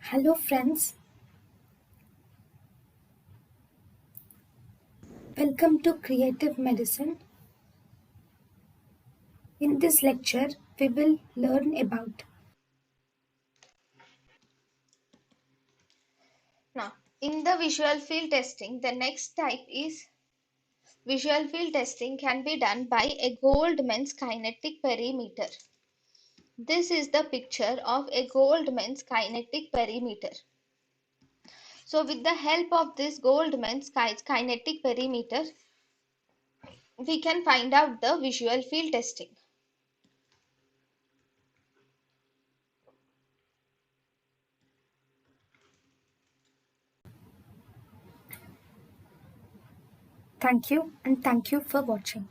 Hello friends, welcome to Creative Medicine. In this lecture, we will learn about Now, in the visual field testing, the next type is visual field testing can be done by a Goldmann's kinetic perimeter. This is the picture of a Goldmann's kinetic perimeter. So, with the help of this Goldmann's kinetic perimeter, we can find out the visual field testing. thank you and thank you for watching.